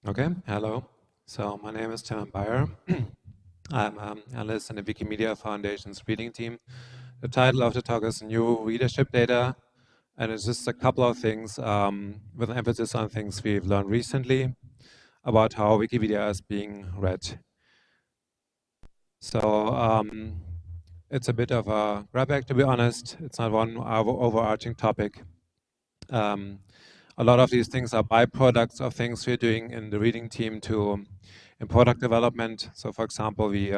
Okay, hello. So my name is Tilman Bayer. I'm an analyst in the Wikimedia Foundation's reading team. The title of the talk is New Readership Data, and it's just a couple of things with an emphasis on things we've learned recently about how Wikipedia is being read. So it's a bit of a grab bag, to be honest. It's not one overarching topic. A lot of these things are byproducts of things we're doing in the reading team in product development. So for example, we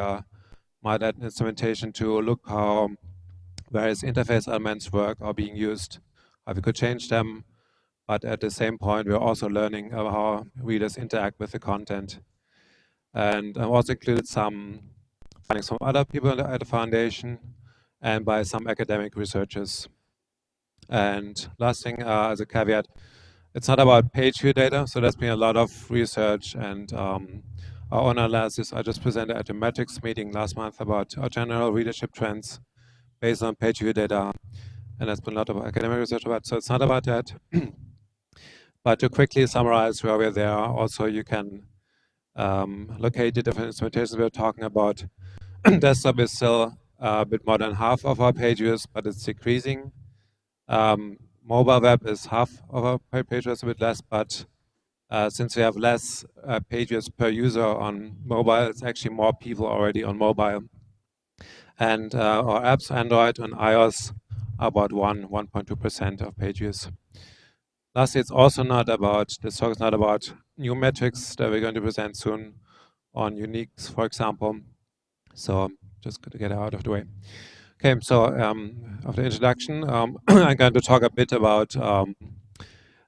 might add instrumentation to look how various interface elements work or being used, how we could change them. But at the same point, we're also learning how readers interact with the content. And I've also included some findings from other people at the foundation and by some academic researchers. And last thing, as a caveat, it's not about page view data, so there's been a lot of research and our own analysis. I just presented at a metrics meeting last month about our general readership trends based on page view data, and there's been a lot of academic research about, so it's not about that. But to quickly summarize where we're there, also you can locate the different instrumentations we're talking about. Desktop is still a bit more than half of our page views, but it's decreasing. Mobile web is half of our page views, a bit less, but since we have less pages per user on mobile, it's actually more people already on mobile. And our apps, Android and iOS, are about 1.2% of page views. Lastly, it's also not about, this talk is not about new metrics that we're going to present soon on uniques, for example. So just to get it out of the way. Okay, so after the introduction, I'm going to talk a bit about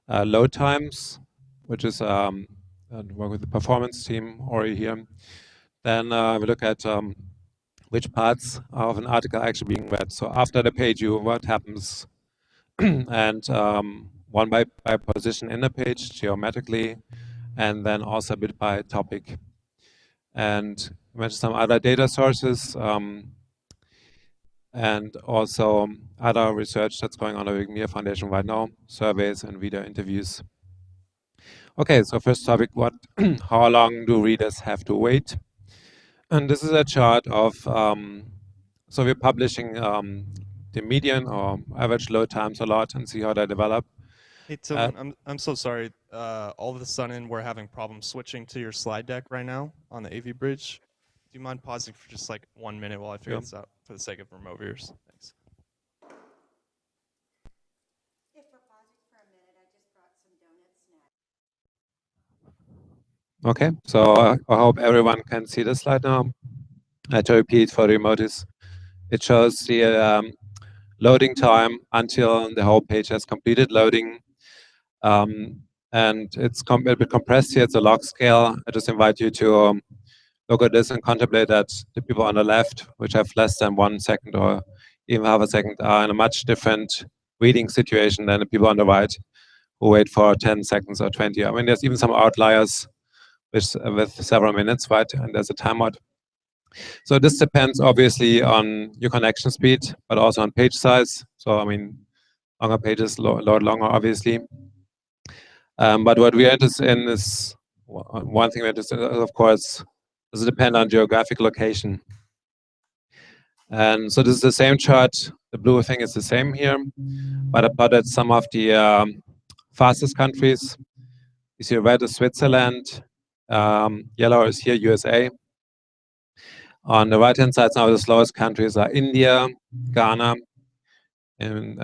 load times, which is work with the performance team already here. Then we look at which parts of an article are actually being read. So after the page view, what happens? And one by position in the page geometrically, and then also a bit by topic. And I mentioned some other data sources, and also other research that's going on at the Wikimedia Foundation right now, surveys and reader interviews. Okay, so first topic, how long do readers have to wait? And this is a chart of, so we're publishing the median or average load times a lot and see how they develop. Hey Tilman, I'm so sorry. All of a sudden we're having problems switching to your slide deck right now on the AV bridge. Do you mind pausing for just like 1 minute while I figure this out for the sake of remote viewers? Thanks. If we're pausing for a minute, I just brought some donuts now. Okay, so I hope everyone can see the slide now. To repeat for the remotes, it shows the loading time until the whole page has completed loading. And it's a bit compressed here, it's a log scale. I just invite you to look at this and contemplate that the people on the left, which have less than 1 second or even half a second, are in a much different reading situation than the people on the right who wait for 10 seconds or 20. I mean, there's even some outliers with several minutes, right? And there's a timeout. So this depends obviously on your connection speed, but also on page size. So I mean, longer pages load longer, obviously. But what we are interested in is, one thing we're interested in, of course, does it depend on geographic location. And so this is the same chart. The blue thing is the same here, but I plotted some of the fastest countries. You see red is Switzerland, yellow is here USA. On the right-hand side, now the slowest countries are India, Ghana, and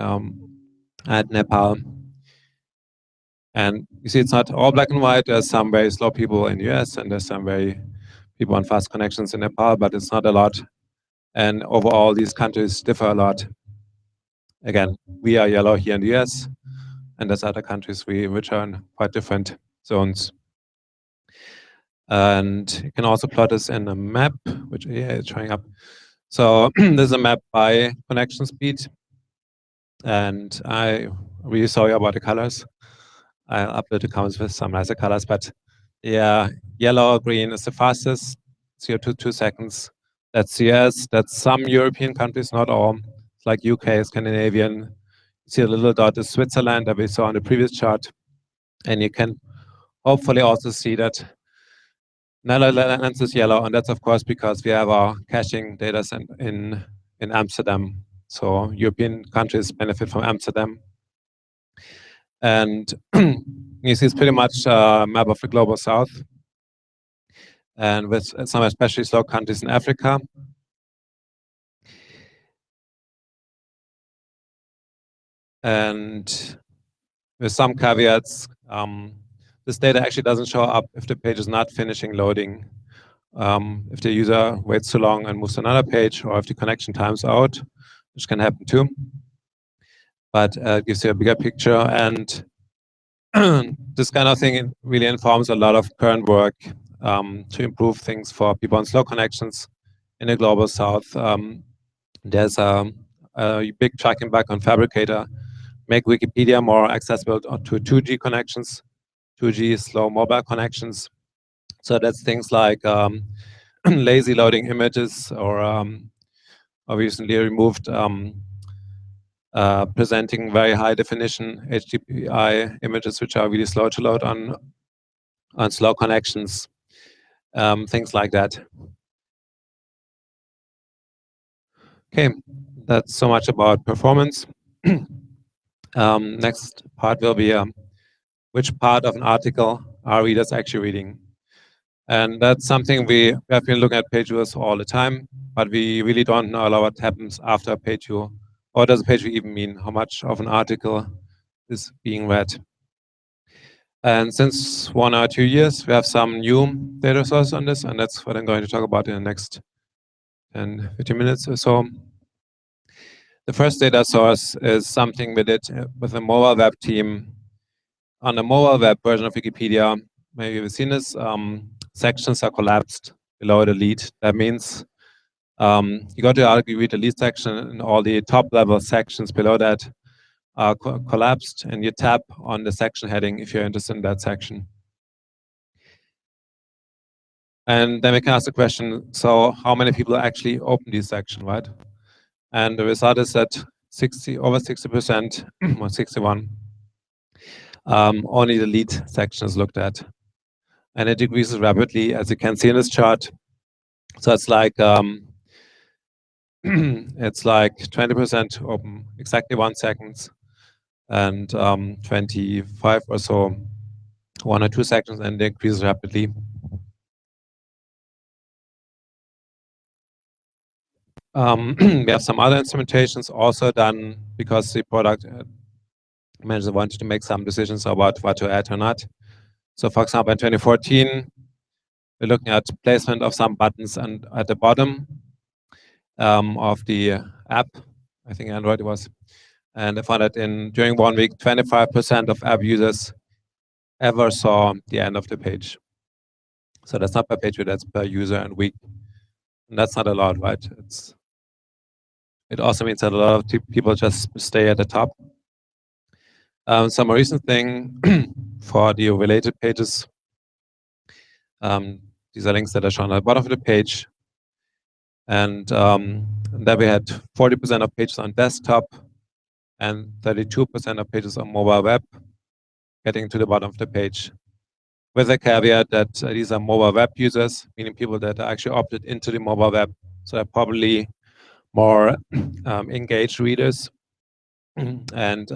Nepal. And you see, it's not all black and white. There's some very slow people in the US, and there's some very people on fast connections in Nepal, but it's not a lot. And overall, these countries differ a lot. Again, we are yellow here in the US, and there's other countries which are in quite different zones. And you can also plot this in a map, which is showing up. So this is a map by connection speed. And I'm really sorry about the colors. I'll upload the comments with some nicer colors, but yeah, yellow or green is the fastest, 0 to 2 seconds. That's US, that's some European countries, not all. It's like UK, Scandinavian. You see a little dot is Switzerland that we saw on the previous chart. And you can hopefully also see that Netherlands is yellow, and that's of course because we have our caching data center in Amsterdam. So European countries benefit from Amsterdam. And you see it's pretty much a map of the global south, and with some especially slow countries in Africa. And with some caveats, this data actually doesn't show up if the page is not finishing loading. If the user waits too long and moves to another page, or if the connection times out, which can happen too. But it gives you a bigger picture, and this kind of thing really informs a lot of current work to improve things for people on slow connections in the global south. There's a big tracking back on Fabricator, make Wikipedia more accessible to 2G connections, 2G slow mobile connections. So that's things like lazy loading images, or recently removed presenting very high definition HDPI images, which are really slow to load on slow connections, things like that. Okay, that's so much about performance. Next part will be which part of an article are readers actually reading? And that's something we have been looking at page views all the time, but we really don't know a lot what happens after a page view. What does a page view even mean? How much of an article is being read? And since 1 or 2 years, we have some new data sources on this, and that's what I'm going to talk about in the next 10, 15 minutes or so. The first data source is something we did with a mobile web team. On the mobile web version of Wikipedia, maybe you've seen this, sections are collapsed below the lead. That means you go to the article, you read the lead section, and all the top level sections below that are collapsed, and you tap on the section heading if you're interested in that section. And then we can ask the question, so how many people actually open this section, right? And the result is that over 60%, or 61, only the lead section is looked at. And it decreases rapidly, as you can see in this chart. So it's like it's like 20% open exactly 1 second, and 25 or so 1 or 2 seconds, and it increases rapidly. We have some other instrumentations also done because the product manager wanted to make some decisions about what to add or not. So for example, in 2014, we're looking at placement of some buttons and at the bottom of the app, I think Android it was. And I found that during 1 week, 25% of app users ever saw the end of the page. So that's not per page view, that's per user and week. And that's not a lot, right? It also means that a lot of people just stay at the top. Some more recent thing for the related pages. These are links that are shown at the bottom of the page. And there we had 40% of pages on desktop and 32% of pages on mobile web getting to the bottom of the page. With a caveat that these are mobile web users, meaning people that are actually opted into the mobile web. So they're probably more engaged readers. And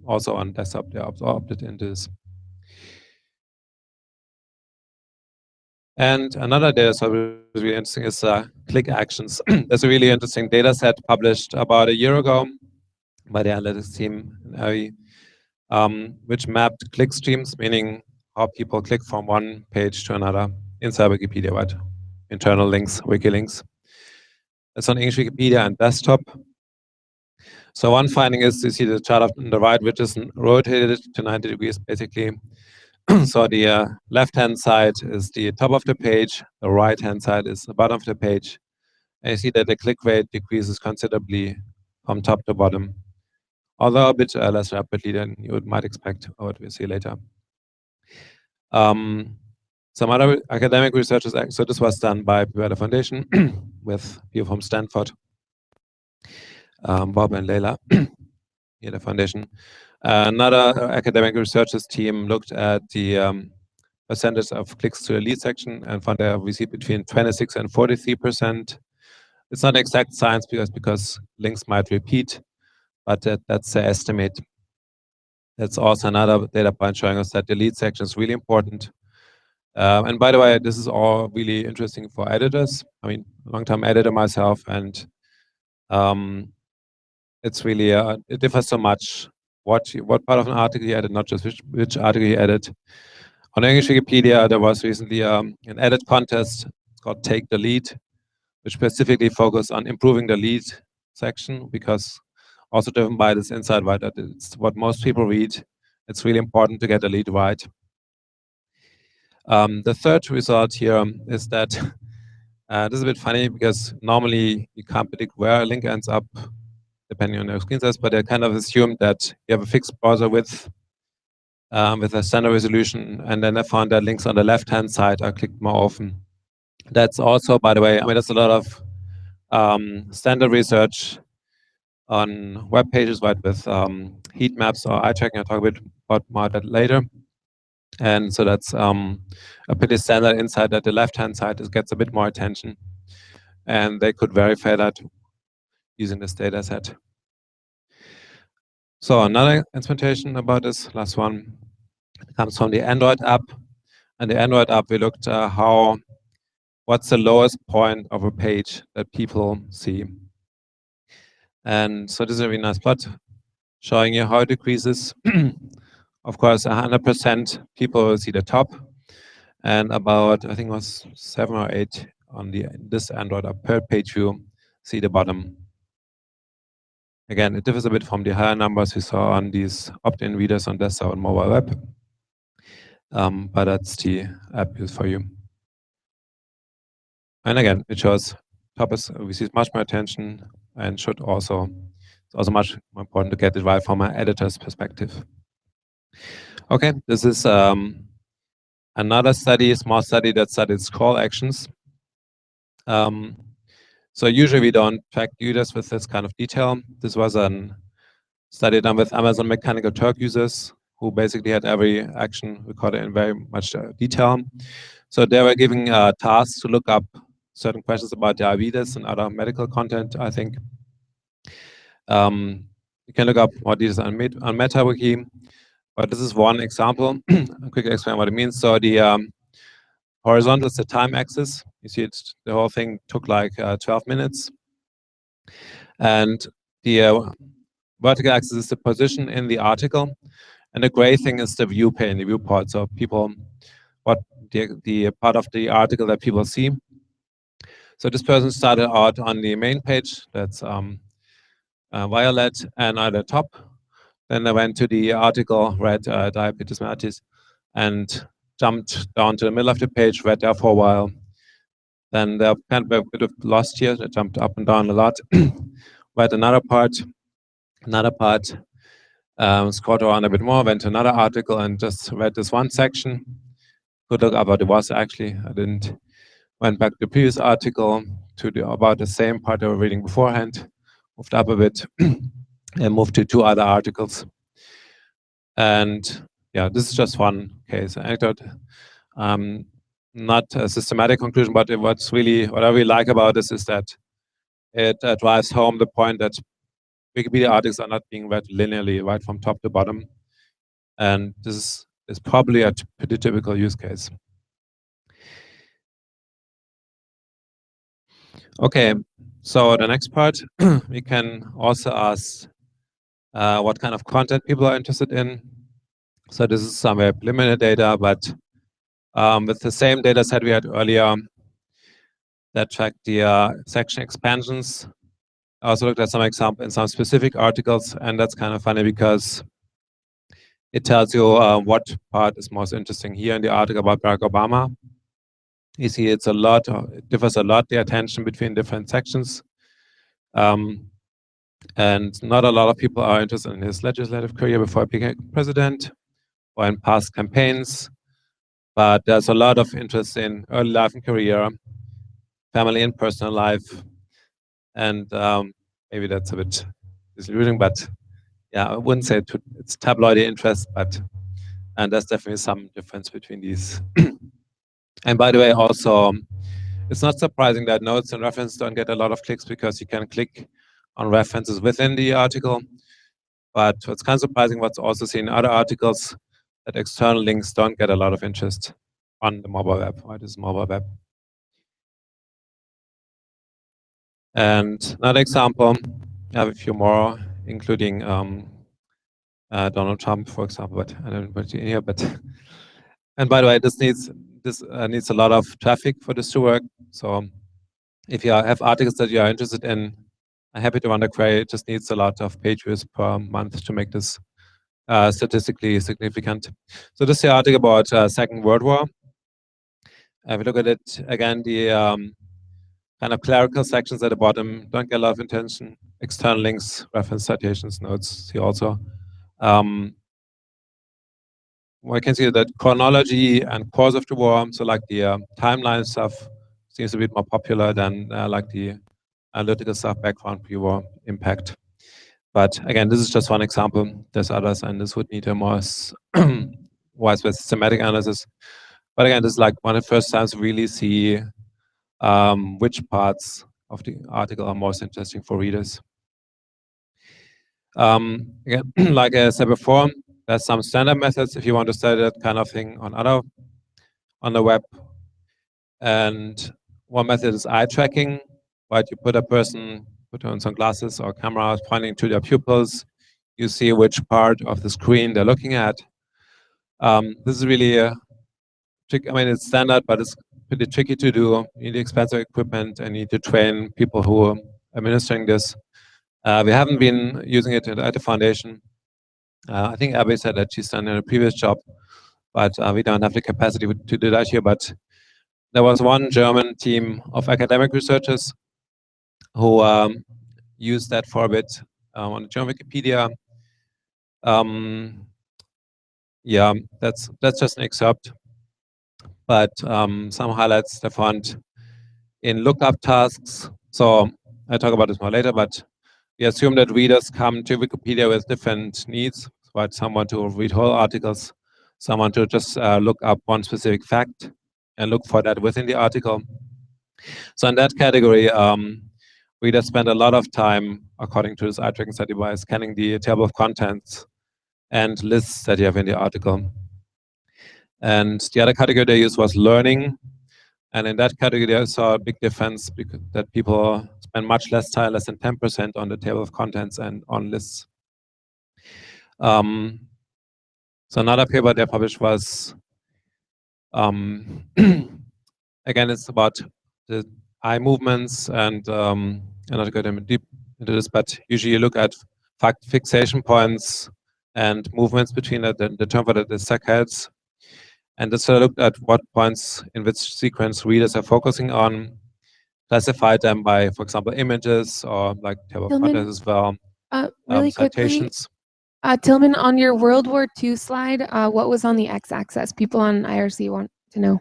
also on desktop, they're opted into this. And another data set that is really interesting is click actions. There's a really interesting data set published about a year ago by the analytics team in ARI, which mapped click streams, meaning how people click from one page to another inside Wikipedia, right? Internal links, wiki links. It's on English Wikipedia and desktop. So one finding is you see the chart on the right, which is rotated to 90 degrees, basically. So the left-hand side is the top of the page, the right-hand side is the bottom of the page. And you see that the click rate decreases considerably from top to bottom, although a bit less rapidly than you might expect, or what we'll see later. Some other academic researchers, so this was done by Wikimedia Foundation with people from Stanford, Bob and Leila, the foundation. Another academic researchers team looked at the percentage of clicks to the lead section, and from there we see between 26 and 43%. It's not exact science because links might repeat, but that's the estimate. That's also another data point showing us that the lead section is really important. And by the way, this is all really interesting for editors. I mean, long-time editor myself, and it's really, it differs so much what part of an article you edit, not just which article you edit. On English Wikipedia, there was recently an edit contest called Take the Lead, which specifically focused on improving the lead section, because also driven by this insight, right, that it's what most people read. It's really important to get the lead right. The third result here is that this is a bit funny because normally you can't predict where a link ends up depending on your screen size, but I kind of assumed that you have a fixed browser width with a standard resolution, and then I found that links on the left-hand side are clicked more often. That's also, by the way, I mean, there's a lot of standard research on web pages, right, with heat maps or eye tracking. I'll talk a bit about more of that later. And so that's a pretty standard insight that the left-hand side gets a bit more attention. And they could verify that using this data set. So another instrumentation about this, last one, comes from the Android app. And the Android app, we looked what's the lowest point of a page that people see. And so this is a really nice plot showing you how it decreases. Of course, 100% people will see the top, and about, I think it was 7 or 8 on this Android app per page view see the bottom. Again, it differs a bit from the higher numbers we saw on these opt-in readers on desktop and mobile web, but that's the app used for you. And again, it shows top is receives much more attention and should also, it's also much more important to get it right from an editor's perspective. Okay, this is another study, small study that studied scroll actions. So usually we don't track users with this kind of detail. This was a study done with Amazon Mechanical Turk users who basically had every action recorded in very much detail. So they were giving tasks to look up certain questions about diabetes and other medical content, I think. You can look up more details on MetaWiki, but this is one example. I'll quickly explain what it means. So the horizontal is the time axis. You see the whole thing took like 12 minutes. And the vertical axis is the position in the article. And the gray thing is the view pane, the viewport. So people, what the part of the article that people see. So this person started out on the main page, that's violet, and at the top. Then I went to the article, read diabetes mellitus, and jumped down to the middle of the page, read there for a while. Then they're kind of a bit of lost here. They jumped up and down a lot. Read another part, scrolled around a bit more, went to another article and just read this one section. Could look up what it was actually. I didn't. Went back to the previous article to about the same part they were reading beforehand, moved up a bit, and moved to 2 other articles. And yeah, this is just one case, anecdote. Not a systematic conclusion, but what I really like about this is that it drives home the point that Wikipedia articles are not being read linearly, right from top to bottom. And this is probably a pretty typical use case. Okay, so the next part, we can also ask what kind of content people are interested in. So this is some very preliminary data, but with the same data set we had earlier that tracked the section expansions. I also looked at some example in some specific articles, and that's kind of funny because it tells you what part is most interesting. Here in the article about Barack Obama, you see it differs a lot, the attention between different sections. And not a lot of people are interested in his legislative career before he became president or in past campaigns. But there's a lot of interest in early life and career, family and personal life. And maybe that's a bit disillusioning, but yeah, I wouldn't say it's tabloid interest, but And there's definitely some difference between these. And by the way, also, it's not surprising that notes and references don't get a lot of clicks because you can click on references within the article. But what's kind of surprising, what's also seen in other articles, that external links don't get a lot of interest on the mobile web. Why does mobile web? And another example, I have a few more, including Donald Trump, for example, but I don't put it in here. But and by the way, this needs a lot of traffic for this to work. So if you have articles that you are interested in, I'm happy to run the query. It just needs a lot of page views per month to make this statistically significant. So this is the article about Second World War. If you look at it again, the kind of clerical sections at the bottom don't get a lot of attention. External links, reference citations, notes. See also. We can see that chronology and course of the war, so like the timeline stuff, seems a bit more popular than like the analytical stuff, background, pre-war, impact. But again, this is just one example. There's others, and this would need a more widespread systematic analysis. But again, this is like one of the first times we really see which parts of the article are most interesting for readers. Again, like I said before, there's some standard methods if you want to study that kind of thing on the web. And one method is eye tracking, right? You put on some glasses or cameras pointing to their pupils. You see which part of the screen they're looking at. This is really a trick. I mean, it's standard, but it's pretty tricky to do. You need expensive equipment and you need to train people who are administering this. We haven't been using it at the foundation. I think Abby said that she's done in a previous job, but we don't have the capacity to do that here. But there was one German team of academic researchers who used that for a bit on the German Wikipedia. Yeah, that's just an excerpt. But some highlights they found in lookup tasks. So I'll talk about this more later, but we assume that readers come to Wikipedia with different needs, right? Someone to read whole articles, someone to just look up one specific fact and look for that within the article. So in that category, readers spend a lot of time, according to this eye tracking study, by scanning the table of contents and lists that you have in the article. And the other category they used was learning. And in that category, I saw a big difference because that people spend much less time, less than 10% on the table of contents and on lists. So another paper they published was, again, it's about the eye movements, and I'm not going deep into this, but usually you look at fixation points and movements between the term for the saccades. And this looked at what points in which sequence readers are focusing on, classified them by, for example, images or like table of contents as well. Really citations. Quickly, Tilman, on your World War II slide, what was on the x-axis? People on IRC want to know.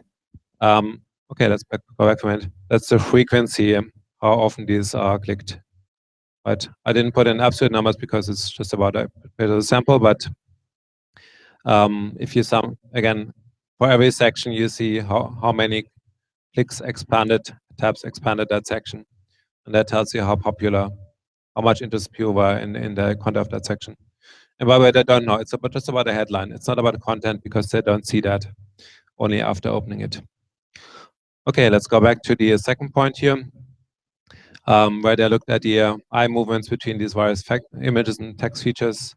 Okay, let's go back a minute. That's the frequency, how often these are clicked. But I didn't put in absolute numbers because it's just about a bit of a sample. But if you sum, again, for every section, you see how many clicks expanded, tabs expanded that section. And that tells you how popular, how much interest people were in the content of that section. And by the way, they don't know. It's just about the headline. It's not about the content because they don't see that only after opening it. Okay, let's go back to the second point here, where they looked at the eye movements between these various images and text features.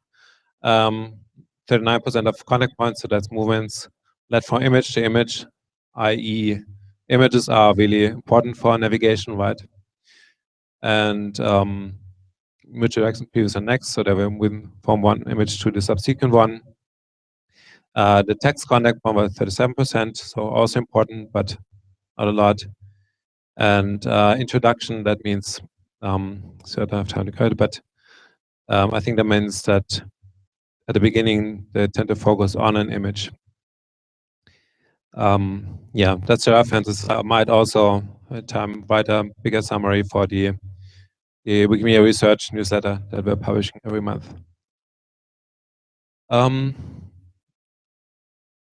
39% of contact points, so that's movements led from image to image, i.e. images are really important for navigation, right? And mutual direction, previous and next, so they will move from one image to the subsequent one. The text contact point was 37%, so also important, but not a lot. And introduction, that means, so I don't have time to code, but I think that means that at the beginning, they tend to focus on an image. Yeah, that's the references. I might also write a bigger summary for the Wikimedia Research newsletter that we're publishing every month.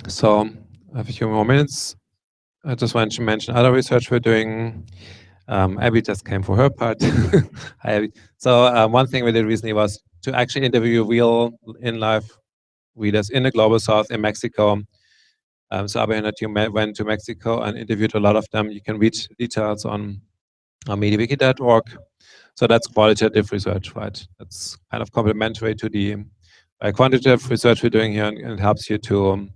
So I have a few more minutes. I just want to mention other research we're doing. Abby just came for her part. Hi, Abby. So one thing we did recently was to actually interview real in-life readers in the Global South in Mexico. So Abby and her team went to Mexico and interviewed a lot of them. You can read details on mediawiki.org. So that's qualitative research, right? That's kind of complementary to the quantitative research we're doing here, and it helps you to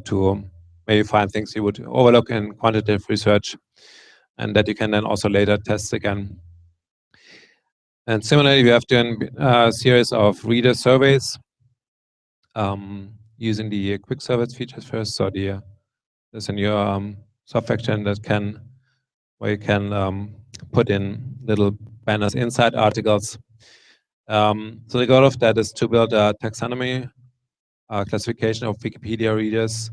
to maybe find things you would overlook in quantitative research, and that you can then also later test again. And similarly, we have done a series of reader surveys using the quick surveys features first. So there's a new software action where you can put in little banners inside articles. So the goal of that is to build a taxonomy classification of Wikipedia readers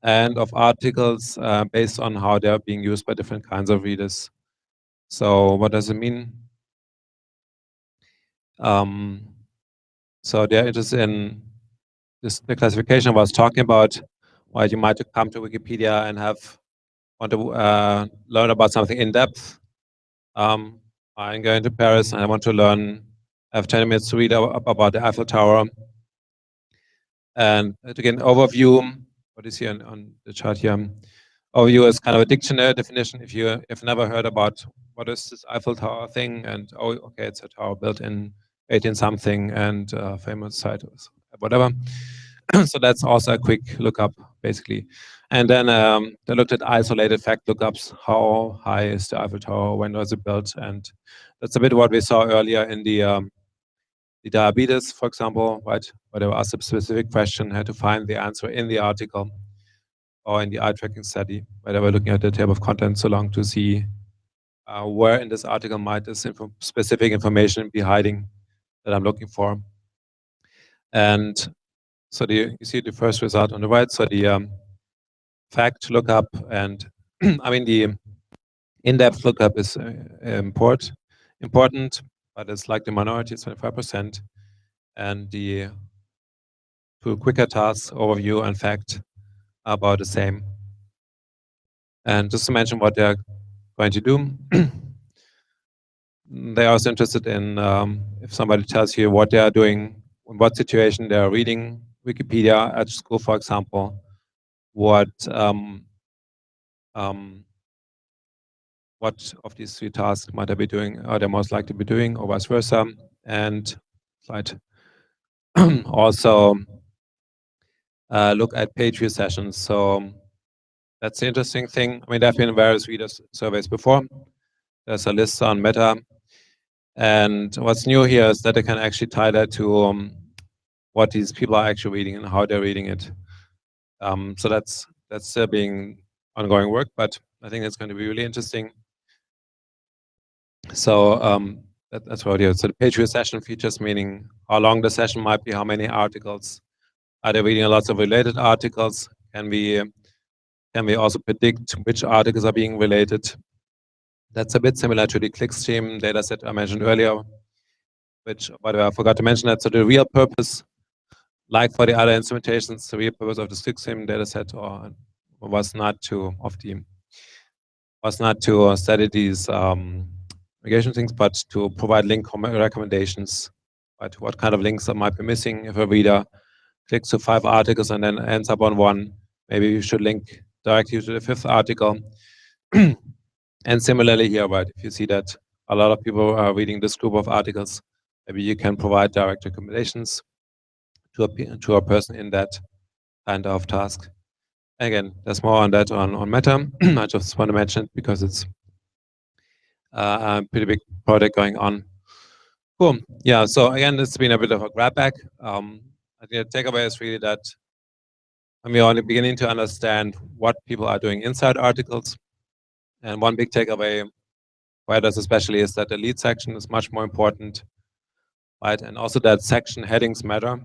and of articles based on how they're being used by different kinds of readers. So what does it mean? So they're interested in the classification I was talking about, why you might come to Wikipedia and want to learn about something in depth. I'm going to Paris and I want to learn. I have 20 minutes to read about the Eiffel Tower. And to get an overview, what is here on the chart here? Overview is kind of a dictionary definition. If you've never heard about what is this Eiffel Tower thing, and oh, okay, it's a tower built in 18 something and famous site, whatever. So that's also a quick lookup, basically. And then they looked at isolated fact lookups. How high is the Eiffel Tower? When was it built? And that's a bit what we saw earlier in the diabetes, for example, right? Where they were asked a specific question, had to find the answer in the article or in the eye tracking study, where they were looking at the table of contents so long to see where in this article might this specific information be hiding that I'm looking for. And so you see the first result on the right. So the fact lookup and I mean the in-depth lookup is important, but it's like the minority, it's 25%. And the two quicker tasks, overview and fact, are about the same. And just to mention what they're going to do, they're also interested in if somebody tells you what they are doing, in what situation they are reading Wikipedia at school, for example, what of these three tasks might they be doing, or they're most likely to be doing, or vice versa. And slide. Also look at page view sessions. So that's the interesting thing. I mean, there have been various reader surveys before. There's a list on Meta. And what's new here is that they can actually tie that to what these people are actually reading and how they're reading it. So that's still being ongoing work, but I think it's going to be really interesting. So that's what it is. So the page view session features, meaning how long the session might be, how many articles. Are they reading lots of related articles? Can we also predict which articles are being related? That's a bit similar to the clickstream dataset I mentioned earlier, which, by the way, I forgot to mention that. So the real purpose, like for the other instrumentations, the real purpose of the clickstream dataset was not to study these aggregation things, but to provide link recommendations. Right? What kind of links might be missing if a reader clicks to 5 articles and then ends up on one? Maybe you should link directly to the 5th article. And similarly here, right, if you see that a lot of people are reading this group of articles, maybe you can provide direct recommendations to a person in that kind of task. Again, there's more on that on Meta. I just want to mention it because it's a pretty big project going on. Cool. Yeah, so again, it's been a bit of a grab bag. I think the takeaway is really that we're only beginning to understand what people are doing inside articles. And one big takeaway for this especially is that the lead section is much more important, right? And also that section headings matter.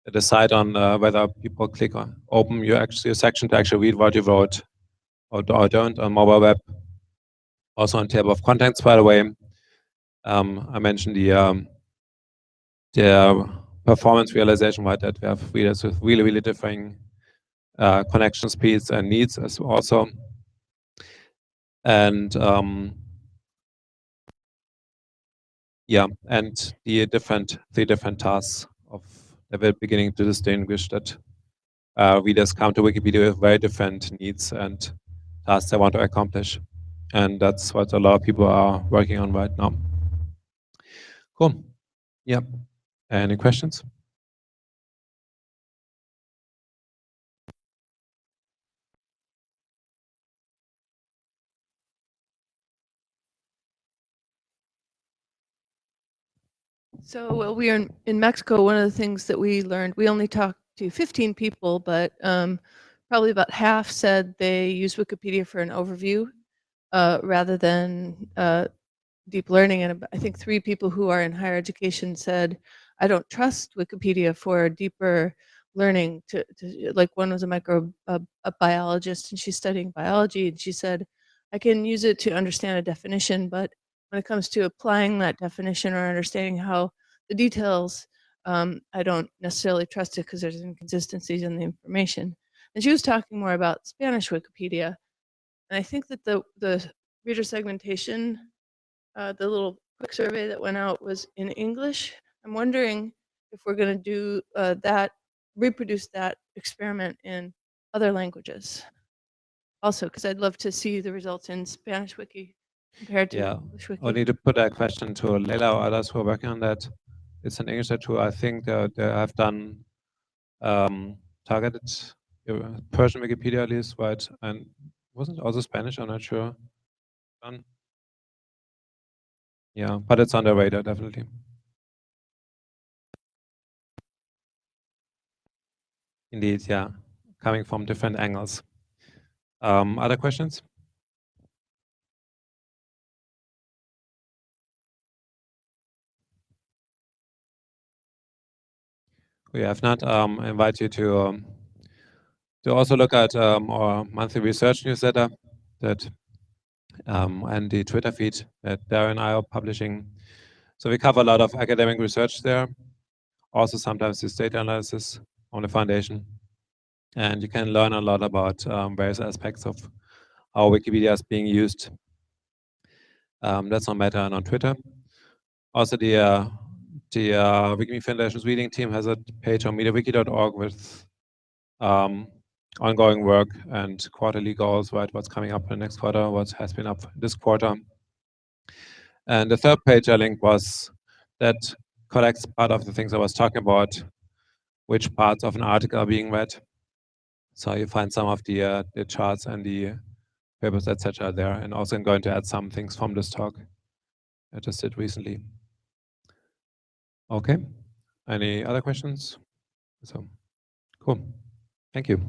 They decide on whether people click on open your section to actually read what you wrote or don't on mobile web. Also on table of contents, by the way. I mentioned the performance realization, right? That we have readers with really, really differing connection speeds and needs as also. And yeah, and the three different tasks of that we're beginning to distinguish that readers come to Wikipedia with very different needs and tasks they want to accomplish. And that's what a lot of people are working on right now. Cool. Yeah. Any questions? So while we were in Mexico, one of the things that we learned, we only talked to 15 people, but probably about half said they use Wikipedia for an overview rather than deep learning. And I think 3 people who are in higher education said, I don't trust Wikipedia for deeper learning. Like one was a biologist, and she's studying biology, and she said, I can use it to understand a definition, but when it comes to applying that definition or understanding how the details, I don't necessarily trust it because there's inconsistencies in the information. And she was talking more about Spanish Wikipedia. And I think that the reader segmentation, the little quick survey that went out was in English. I'm wondering if we're going to do reproduce that experiment in other languages also, because I'd love to see the results in Spanish Wiki compared to English Wiki. I need to put that question to Leila or others who are working on that. It's an English tool. I think they have done targeted Persian Wikipedia at least, right? And wasn't it also Spanish? I'm not sure. Done. Yeah, but it's on the radar, definitely. Indeed, yeah. Coming from different angles. Other questions? We have not. Invite you to also look at our monthly research newsletter that and the Twitter feed that Darren and I are publishing. So we cover a lot of academic research there. Also sometimes this data analysis on the foundation. And you can learn a lot about various aspects of how Wikipedia is being used. That's on Meta and on Twitter. Also the Wikimedia Foundation's reading team has a page on MediaWiki.org with ongoing work and quarterly goals, right? What's coming up in the next quarter, what has been up this quarter. And the third page I linked was that collects part of the things I was talking about, which parts of an article are being read. So you find some of the charts and the papers, etc. there. And also I'm going to add some things from this talk I just did recently. Okay. Any other questions? So, cool. Thank you.